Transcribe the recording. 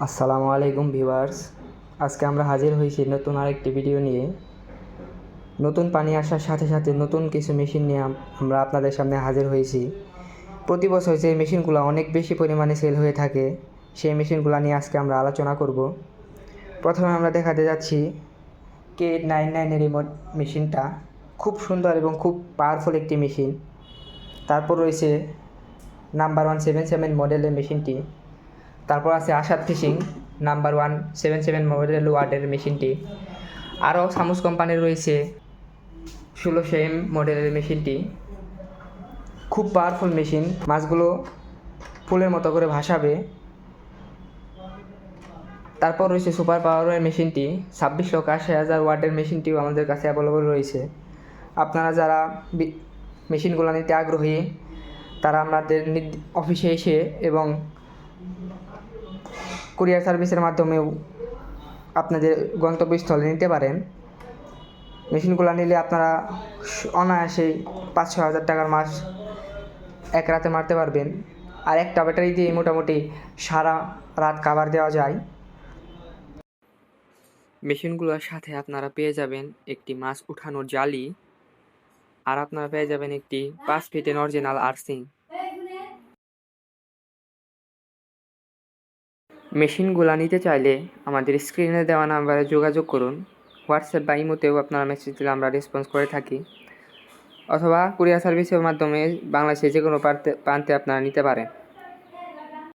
আসসালামু আলাইকুম ভিউয়ার্স। আজকে আমরা হাজির হয়েছি নতুন আরেকটি ভিডিও নিয়ে। নতুন পানি আসার সাথে সাথে নতুন কিছু মেশিন নিয়ে আমরা আপনাদের সামনে হাজির হয়েছি। প্রতি বছর যে মেশিনগুলো অনেক বেশি পরিমাণে সেল হয়ে থাকে সেই মেশিনগুলো নিয়ে আজকে আমরা আলোচনা করব। প্রথমে আমরা দেখাতে যাচ্ছি K99 এর রিমোট মেশিনটা। খুব সুন্দর এবং খুব পাওয়ারফুল একটি মেশিন। তারপর রয়েছে নাম্বার 177 মডেলের মেশিনটি। তারপর আছে আশাদ ফিশিং নাম্বার 177 মডেল ওয়ার্ডের মেশিনটি। আরও সামুস কোম্পানির রয়েছে 1600M মডেলের মেশিনটি। খুব পাওয়ারফুল মেশিন, মাছগুলো ফুলের মতো করে ভাসাবে। তারপর রয়েছে সুপার পাওয়ারের মেশিনটি, 26,80,000 ওয়াটের মেশিনটিও আমাদের কাছে অ্যাভেলেবল রয়েছে। আপনারা যারা মেশিনগুলো নিতে আগ্রহী তারা আমাদের অফিসে এসে এবং কুরিয়ার সার্ভিসের মাধ্যমেও আপনাদের গন্তব্যস্থলে নিতে পারেন। মেশিনগুলো নিলে আপনারা অনায়াসেই 5-6 হাজার টাকার মাছ এক রাতে মারতে পারবেন। আর একটা ব্যাটারি দিয়ে মোটামুটি সারা রাত কাভার দেওয়া যায়। মেশিনগুলোর সাথে আপনারা পেয়ে যাবেন একটি মাছ উঠানোর জালি, আর আপনারা পেয়ে যাবেন একটি 5 ফিটের অরিজিনাল আর্সিং। মেশিনগুলো নিতে চাইলে আমাদের স্ক্রিনে দেওয়া নাম্বারে যোগাযোগ করুন। হোয়াটসঅ্যাপ বা ইমোতেও আপনারা মেসেজ দিলে আমরা রেসপন্স করে থাকি, অথবা কুরিয়ার সার্ভিসের মাধ্যমে বাংলাদেশে যে কোনো প্রান্তে আপনারা নিতে পারেন।